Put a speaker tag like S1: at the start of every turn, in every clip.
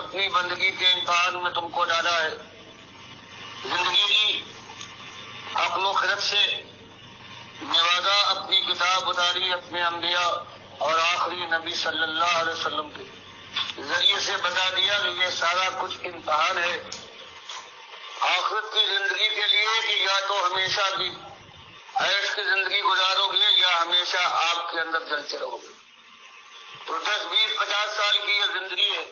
S1: اپنی بندگی کے امتحان میں تم کو ڈالا ہے. زندگی کی عقل و خرد سے نوازا، اپنی کتاب اتاری، اپنے انبیاء اور آخری نبی صلی اللہ علیہ وسلم کے ذریعے سے بتا دیا کہ یہ سارا کچھ امتحان ہے آخرت کی زندگی کے لیے، کہ یا تو ہمیشہ کی عیش کی زندگی گزارو گے یا ہمیشہ آگ کے اندر جلتے رہو گے. تو 10 20 50 سال کی یہ زندگی ہے،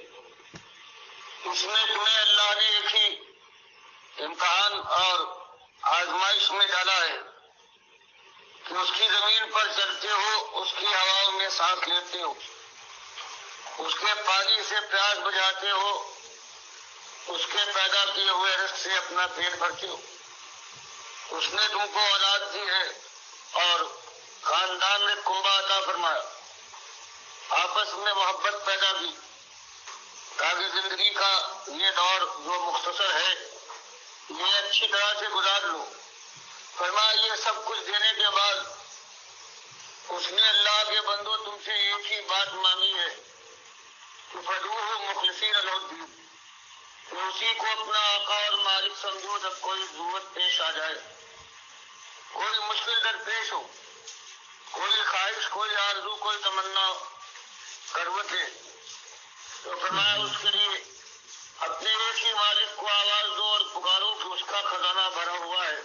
S1: اس میں تمہیں اللہ نے ایک ہی امتحان اور آزمائش میں ڈالا ہے کہ اس کی زمین پر چلتے ہو، اس کی ہواؤں میں سانس لیتے ہو، اس کے پانی سے پیاس بجھاتے ہو، اس کے پیدا کیے ہوئے رزق سے اپنا پیٹ بھرتے ہو. اس نے تم کو اولاد دی ہے اور خاندان میں کنبہ عطا فرمایا، آپس میں محبت پیدا کی تاکہ زندگی کا یہ دور جو مختصر ہے یہ اچھی طرح سے گزار لو. فرمایا یہ سب کچھ دینے کے بعد اس نے اللہ کے بندو تم سے ایک ہی بات مانگی ہے کہ فدعوہ مخلصین لہ الدین، کہ اسی کو اپنا آقا اور مالک سمجھو جب کوئی ضرورت پیش آ جائے، کوئی مشکل درپیش ہو، کوئی خواہش، کوئی آرزو، کوئی تمنا کروٹ ہے، تو فرمایا اس کے لیے اپنے ایک ہی مالک کو آواز دو اور پکارو کہ اس کا خزانہ بھرا ہوا ہے،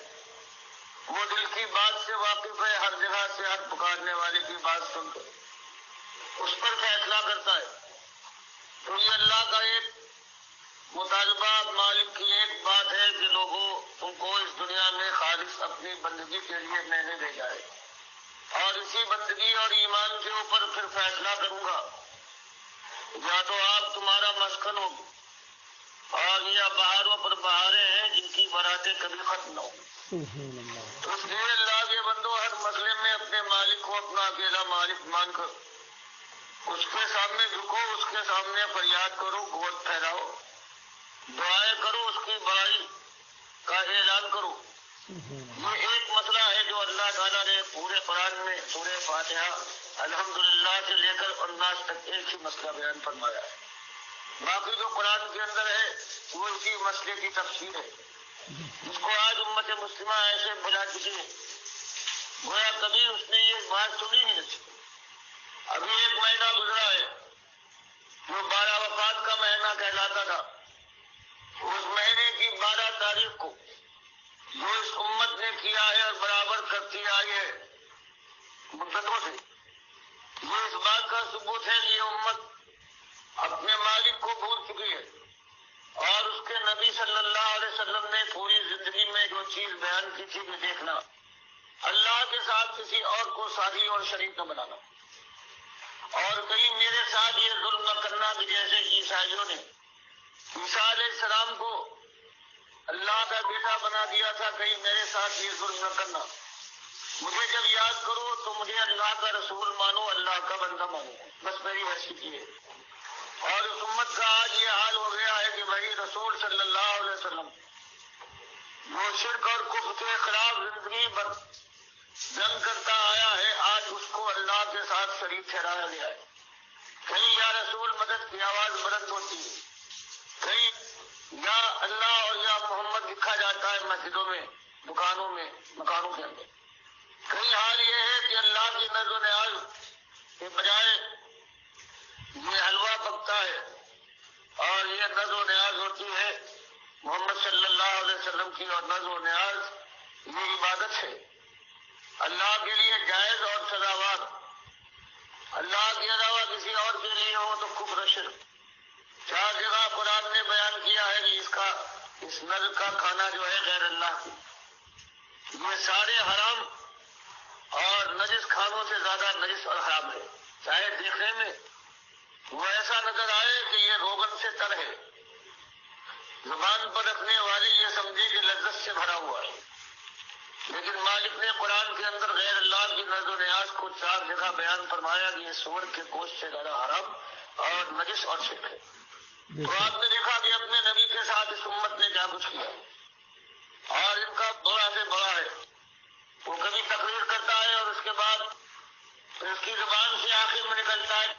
S1: وہ دل کی بات سے واقف ہے، ہر جگہ سے ہر پکارنے والے کی بات سن کر اس پر فیصلہ کرتا ہے. تو یہ اللہ کا ایک مطالبہ مالک کی ایک بات ہے کہ لوگوں تم کو اس دنیا میں خالص اپنی بندگی کے لیے میں نے بھیجا ہے، اور اسی بندگی اور ایمان کے اوپر پھر فیصلہ کروں گا. یا تو آپ تمہارا مسکن ہو اور یا بہاروں پر بہاریں ہیں جن کی براتیں کبھی ختم نہ ہو. تو اس لیے اللہ کے بندو ہر مسئلے میں اپنے مالک کو اپنا اکیلا مالک مان کر اس کے سامنے جھکو، اس کے سامنے فریاد کرو، گود پھیلاؤ، دعائیں کرو، اس کی بڑائی کا اعلان کرو. یہ ایک مسئلہ ہے جو اللہ تعالیٰ نے پورے قرآن میں سورہ فاتحہ الحمدللہ سے لے کر الناس تک ایک ہی مسئلہ بیان فرمایا ہے. باقی جو قرآن کے اندر ہے وہ اسی مسئلے کی تفسیر ہے، جس کو آج امت مسلمہ ایسے بلا چکی ہے گویا کبھی اس نے یہ بات سنی نہیں تھی. ابھی ایک مہینہ گزرا ہے جو 12 وفات کا مہینہ کہلاتا تھا. اس مہینے کی 12 تاریخ کو جو اس امت نے کیا ہے اور برابر کرتی آئی ہے مدتوں سے، یہ اس بات کا ثبوت ہے کہ یہ امت اپنے مالک کو بھول چکی ہے، اور اس کے نبی صلی اللہ علیہ وسلم نے پوری زندگی میں جو چیز بیان کی تھی کہ دیکھنا اللہ کے ساتھ کسی اور کو ساتھی اور شریک نہ بنانا، اور کہیں میرے ساتھ یہ ظلم نہ کرنا کہ جیسے عیسائیوں نے عیسیٰ علیہ السلام کو اللہ کا بیٹا بنا دیا تھا، کہیں میرے ساتھ یہ ظلم نہ کرنا. مجھے جب یاد کرو تو مجھے اللہ کا رسول مانو، اللہ کا بندہ مانو، بس میری حیثیت یہ ہے. اور اس امت کا آج یہ حال ہو گیا ہے کہ بھائی رسول صلی اللہ علیہ وسلم وہ شرک اور کفر کے خلاف زندگی بھر جنگ کرتا آیا ہے، آج اس کو اللہ کے ساتھ شریک ٹھہرایا گیا ہے. کہیں یا رسول مدد کی آواز بلند ہوتی ہے، کہیں یا اللہ اور یا محمد لکھا جاتا ہے مسجدوں میں، دکانوں میں، مکانوں کے اندر. کہیں حال یہ ہے کہ اللہ کی نظر و نیاز کے بجائے یہ حلوہ پکتا ہے، اور یہ نظر و نیاز ہوتی ہے محمد صلی اللہ علیہ وسلم کی، اور نظر و نیاز یہ عبادت ہے اللہ کے لیے جائز اور سزاوار. اللہ کے علاوہ کسی اور کے لیے ہو تو کفر شرک. 4 جگہ قرآن نے بیان کیا ہے کہ اس نظر کا کھانا جو ہے غیر اللہ کی، یہ سارے حرام اور نجس کھانوں سے زیادہ نجس اور حرام ہے. چاہے دیکھنے میں وہ ایسا نظر آئے کہ یہ روغن سے تر ہے، زبان پر رکھنے والے یہ سمجھے کہ لذت سے بھرا ہوا ہے، لیکن مالک نے قرآن کے اندر غیر اللہ کی نظر و نیاز کو 4 جگہ بیان فرمایا کہ یہ سور کے گوشت سے زیادہ حرام اور نجس اور شرک ہے. تو آپ نے دیکھا کہ اپنے نبی کے ساتھ اس امت نے کیا کچھ کیا، اور ان کا بڑا سے بڑا ہے. وہ کبھی تقریر کرتا ہے اور اس کے بعد اس کی زبان سے آخر میں نکلتا ہے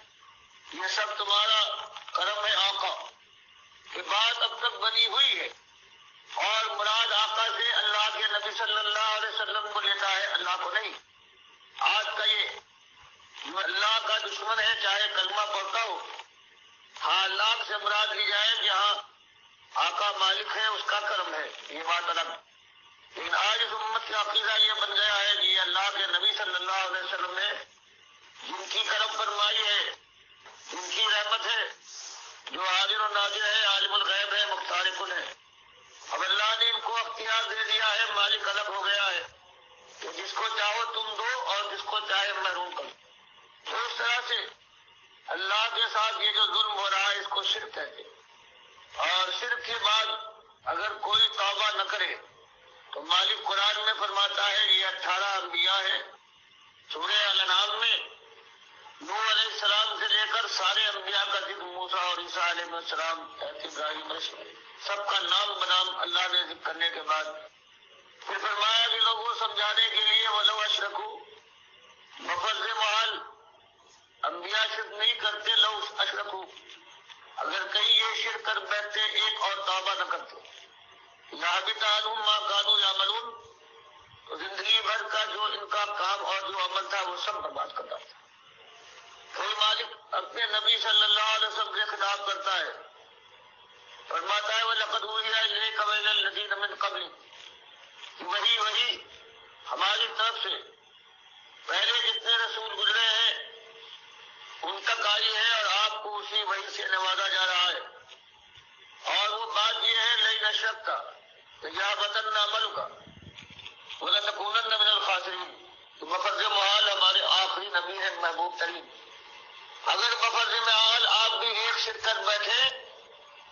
S1: یہ سب تمہارا کرم ہے آقا، کہ بات اب تک بنی ہوئی ہے اور مراد آقا سے اللہ کے نبی صلی اللہ علیہ وسلم کو لیتا ہے، اللہ کو نہیں۔ آج کا یہ جو اللہ کا دشمن ہے چاہے کلمہ پڑھتا ہو، حالات سے مراد لی جائے کہ ہاں آقا مالک ہے، اس کا کرم ہے، یہ بات الگ۔ لیکن آج اس امت کا عقیدہ یہ بن گیا ہے کہ اللہ کے نبی صلی اللہ علیہ وسلم نے جن کی کرم فرمائی ہے، جن کی رحمت ہے، جو حاضر و ناظر ہے، عالم الغیب ہے، مختار کن ہے، اب اللہ نے ان کو اختیار دے دیا ہے، مالک الگ ہو گیا ہے کہ جس کو چاہو تم دو اور جس کو چاہے محروم کرو۔ تو اس طرح سے اللہ کے ساتھ یہ جو ظلم ہو رہا ہے اس کو شرک کہتے ہیں، اور شرک کے بعد اگر کوئی توبہ نہ کرے تو مالک قرآن میں فرماتا ہے، یہ 18 انبیاء ہیں سورہ الانعام میں، نوح علیہ السلام سے لے کر سارے انبیاء کا ذکر، موسیٰ اور عیسیٰ علیہ السلام، ابراہیم علیہ السلام، سب کا نام بنام اللہ نے ذکر کرنے کے بعد پھر فرمایا کہ لوگوں سمجھانے کے لیے ولو اشرکو، مفرض محال انبیاء شرک نہیں کرتے، لو اشرکو، اگر کہیں یہ شرک کر بیٹھتے ایک اور توبہ نہ کرتے، لَحَبِطَ عَنْهُمْ مَا كَانُوا يَعْمَلُونَ، تو زندگی بھر کا جو ان کا کام اور جو عمل تھا وہ سب برباد کرتا تھا۔ کوئی مالک اپنے نبی صلی اللہ علیہ وسلم سے خطاب کرتا ہے، فرماتا ہے وَلَقَدْ أُوحِيَ إِلَيْكَ وَإِلَى الَّذِينَ مِن قَبْلِكَ، وہی ہماری طرف سے پہلے جتنے رسول گزرے ہیں ان تک آئی ہے اور آپ کو اسی وحی سے نوازا جا رہا ہے۔ اور وہ بات یہ ہے لئن اشرکت لَيَحْبَطَنَّ عَمَلُكَ وَلَتَكُونَنَّ مِنَ الْخَاسِرِينَ، تو بفرض محال ہمارے آخری نبی ہے محبوب ترین، اگر بفرض محال آپ بھی ایک شرک کر بیٹھے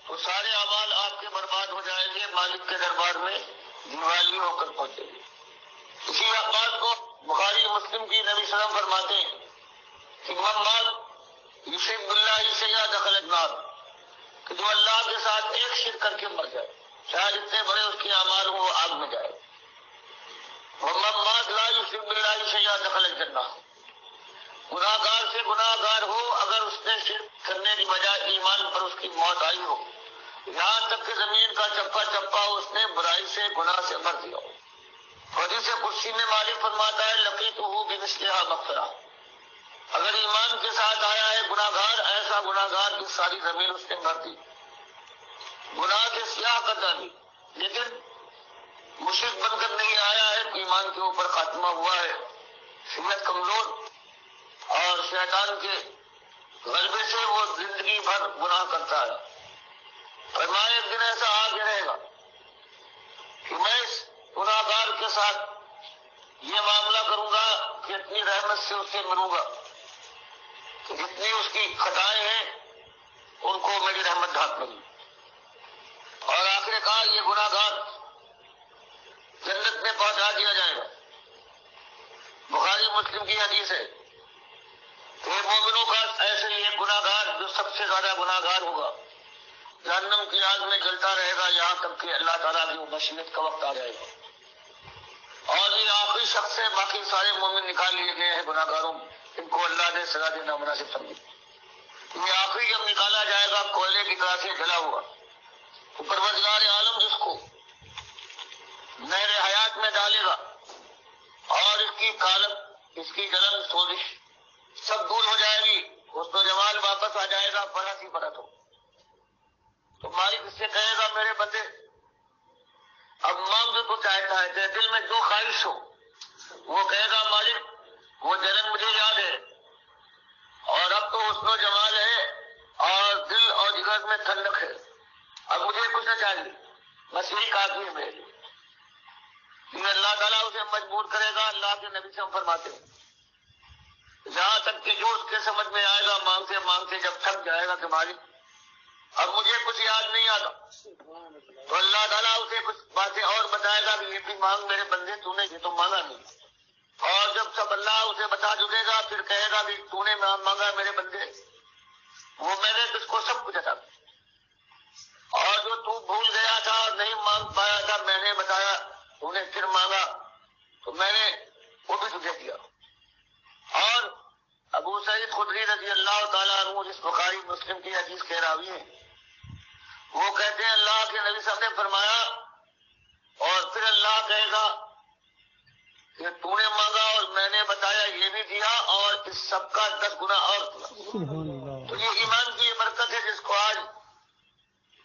S1: تو سارے اعمال آپ کے برباد ہو جائیں گے، مالک کے دربار میں دیوالی ہو کر پہنچے گے۔ اسی بات کو بخاری مسلم کی نبی صلی اللہ علیہ وسلم فرماتے ہیں کہ من مات یشرک باللہ شیئا دخل النار، کہ جو اللہ کے ساتھ ایک شرک کر کے مر جائے چاہے جتنے بڑے اس کے اعمال ہوں وہ آگ میں جائے، ومن مات لا یشرک باللہ شیئا دخل الجنہ، گناہ گار سے گناہ گار ہو اگر اس نے شرک کرنے کی بجائے ایمان پر اس کی موت آئی ہو، یہاں تک کہ زمین کا چپا چپا اس نے برائی سے گناہ سے بھر دیا ہو۔ حدیث قدسی میں مالک فرماتا ہے لقیتہ بمثلھا مغفرہ، اگر ایمان کے ساتھ آیا ہے گناہ گار، ایسا گناہ گار کی ساری زمین اس نے بھر دی، گناہ کے سیاہ کر ڈالی، لیکن مشرک بن کر نہیں آیا ہے، ایمان کے اوپر خاتمہ ہوا ہے، صحت کمزور اور شیطان کے غلبے سے وہ زندگی بھر گناہ کرتا ہے۔ فرمایا ایک دن ایسا آ کے رہے گا کہ میں اس گناہ گار کے ساتھ یہ معاملہ کروں گا کہ اپنی رحمت سے اس سے ملوں گا کہ جتنی اس کی خطائیں ہیں ان کو میری رحمت ڈھانپ لوں گی، اور آخر کار یہ گناہ گار جنت میں پہنچا دیا جائے گا۔ بخاری مسلم کی حدیث ہے کہ مومنوں کا ایسے ہی ایک گناہ گار جو سب سے زیادہ گناہ گار ہوگا جہنم کی آگ میں جلتا رہے گا یہاں تک کہ اللہ تعالیٰ کی مشیت کا وقت آ جائے گا، اور یہ آخری شخص سے باقی سارے مومن نکال لیے گئے ہیں گناہ گاروں، ان کو اللہ نے سزا دینا مناسب سمجھی، یہ آخری جب نکالا جائے گا کوئلے کی طرح سے جلا ہوا، تو پروردگار عالم جس کو نہر حیات میں ڈالے گا اور اس کی کالب، اس کی جلن، سوزش سب دور ہو جائے گی، اس کو جمال واپس آ جائے گا، برت ہی برت ہو، تو مالک اس سے کہے گا میرے بندے اب مانگ جو تو چاہتا ہے، تیرے دل میں جو خواہش ہو، وہ کہے گا مالک وہ جلن مجھے یاد ہے اور اب تو حسن و جمال ہے اور دل اور جگر میں ٹھنڈک ہے، اب مجھے کچھ نہ چاہیے، بس یہی کافی ہے میرے لیے۔ یہ اللہ تعالیٰ اسے مجبور کرے گا، اللہ کے نبی سے ہم فرماتے ہیں جہاں تک کہ جو اس کے سمجھ میں آئے گا مانگتے مانگتے جب تھک جائے گا کہ مالک اب مجھے کچھ یاد نہیں آتا، تو اللہ تعالیٰ اسے کچھ باتیں اور بتائے گا کہ یہ بھی مانگ میرے بندے، تو نے یہ تو مانگا نہیں، اور جب سب اللہ اسے بتا چکے گا پھر کہے گا کہ تو نے مانگا میرے بندے، وہ میں نے تجھ کو سب کچھ عطا کیا، اور جو تو بھول گیا تھا نہیں مانگ پایا تھا میں نے بتایا، تو نے پھر مانگا تو میں نے وہ بھی تجھے دیا۔ اور ابو سعید خدری رضی اللہ تعالیٰ عنہ جس بخاری مسلم کی حدیث کے راوی ہیں وہ کہتے ہیں اللہ کے نبی صاحب نے فرمایا، اور پھر اللہ کہے گا کہ تو نے مانگا اور میں نے بتایا یہ بھی دیا، اور اس سب کا 10 گنا اور دیا۔ تو یہ ایمان کی یہ برکت ہے جس کو آج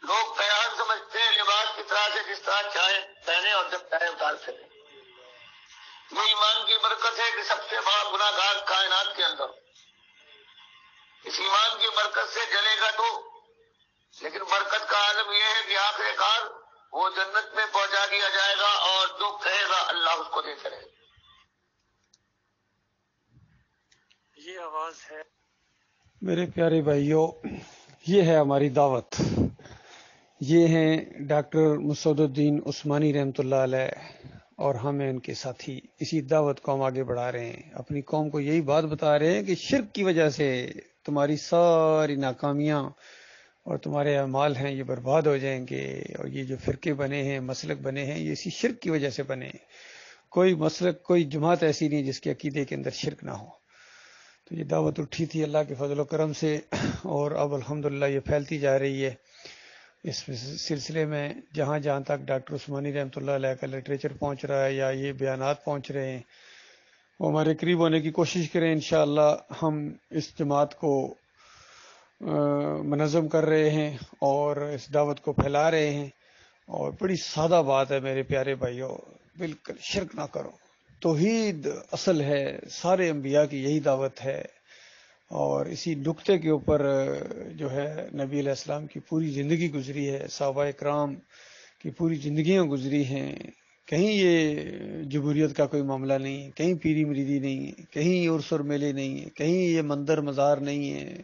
S1: لوگ بیان سمجھتے ہیں، لباس کی طرح سے جس طرح چاہے پہنے اور جب چاہے اتار سکے۔ یہ ایمان کی برکت ہے کہ سب سے بڑا گناہ گار کائنات کے اندر اس ایمان کی برکت سے جلے گا تو، لیکن برکت کا عالم یہ ہے کہ آخر کار وہ جنت میں پہنچا دیا جائے گا، اور جو کہے گا اللہ اس کو دیتے رہے گا۔
S2: یہ آواز ہے میرے پیارے بھائیوں، یہ ہے ہماری دعوت۔ یہ ہیں ڈاکٹر مسعود الدین عثمانی رحمۃ اللہ علیہ، اور ہم ہیں ان کے ساتھی۔ اسی دعوت کو ہم آگے بڑھا رہے ہیں، اپنی قوم کو یہی بات بتا رہے ہیں کہ شرک کی وجہ سے تمہاری ساری ناکامیاں اور تمہارے اعمال ہیں یہ برباد ہو جائیں گے، اور یہ جو فرقے بنے ہیں، مسلک بنے ہیں، یہ اسی شرک کی وجہ سے بنے ہیں۔ کوئی مسلک، کوئی جماعت ایسی نہیں جس کے عقیدے کے اندر شرک نہ ہو۔ تو یہ دعوت اٹھی تھی اللہ کے فضل و کرم سے، اور اب الحمدللہ یہ پھیلتی جا رہی ہے۔ اس سلسلے میں جہاں جہاں تک ڈاکٹر عثمانی رحمۃ اللہ علیہ کا لٹریچر پہنچ رہا ہے یا یہ بیانات پہنچ رہے ہیں، وہ ہمارے قریب ہونے کی کوشش کریں۔ انشاءاللہ ہم اس جماعت کو منظم کر رہے ہیں اور اس دعوت کو پھیلا رہے ہیں، اور بڑی سادہ بات ہے میرے پیارے بھائیوں، بالکل شرک نہ کرو۔ توحید اصل ہے، سارے انبیاء کی یہی دعوت ہے، اور اسی نقطے کے اوپر جو ہے نبی علیہ السلام کی پوری زندگی گزری ہے، صحابہ کرام کی پوری زندگیاں گزری ہیں۔ کہیں یہ جمہوریت کا کوئی معاملہ نہیں، کہیں پیری مریدی نہیں، کہیں عرس اور میلے نہیں، کہیں یہ مندر مزار نہیں ہے،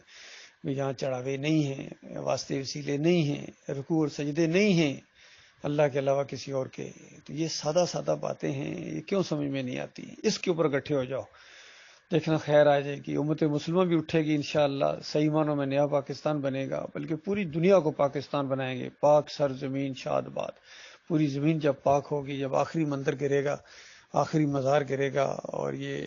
S2: یہاں چڑھاوے نہیں ہیں، واسطے وسیلے نہیں ہیں، رکوع اور سجدے نہیں ہیں اللہ کے علاوہ کسی اور کے۔ تو یہ سادہ سادہ باتیں ہیں، یہ کیوں سمجھ میں نہیں آتی؟ اس کے اوپر اکٹھے ہو جاؤ، دیکھنا خیر آ جائے گی، امت مسلمہ بھی اٹھے گی انشاءاللہ، صحیح معنوں میں نیا پاکستان بنے گا، بلکہ پوری دنیا کو پاکستان بنائیں گے۔ پاک سرزمین شاد باد، پوری زمین جب پاک ہوگی، جب آخری مندر گرے گا، آخری مزار گرے گا، اور یہ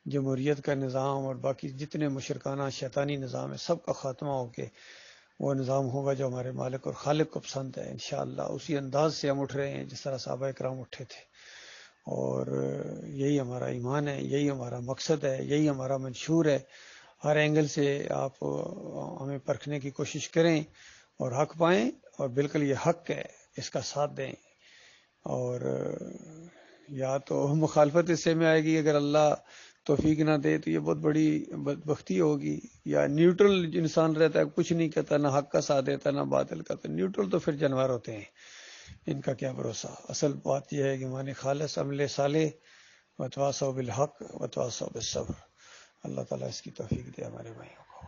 S2: جمہوریت کا نظام اور باقی جتنے مشرکانہ شیطانی نظام ہے سب کا خاتمہ ہو کے وہ نظام ہوگا جو ہمارے مالک اور خالق کو پسند ہے انشاءاللہ۔ اسی انداز سے ہم اٹھ رہے ہیں جس طرح صحابہ کرام اٹھے تھے، اور یہی ہمارا ایمان ہے، یہی ہمارا مقصد ہے، یہی ہمارا منشور ہے۔ ہر اینگل سے آپ ہمیں پرکھنے کی کوشش کریں اور حق پائیں، اور بالکل یہ حق ہے، اس کا ساتھ دیں۔ اور یا تو مخالفت اس سے میں آئے گی، اگر اللہ توفیق نہ دے تو یہ بہت بڑی بدبختی ہوگی، یا نیوٹرل انسان رہتا ہے، کچھ نہیں کہتا، نہ حق کا ساتھ دیتا نہ باطل کا، تو نیوٹرل تو پھر جانور ہوتے ہیں، ان کا کیا بھروسہ۔ اصل بات یہ ہے کہ مان خالص عمل صالح وتواصوا بالحق وتواصوا بالصبر۔ اللہ تعالیٰ اس کی توفیق دے ہمارے بھائیوں کو۔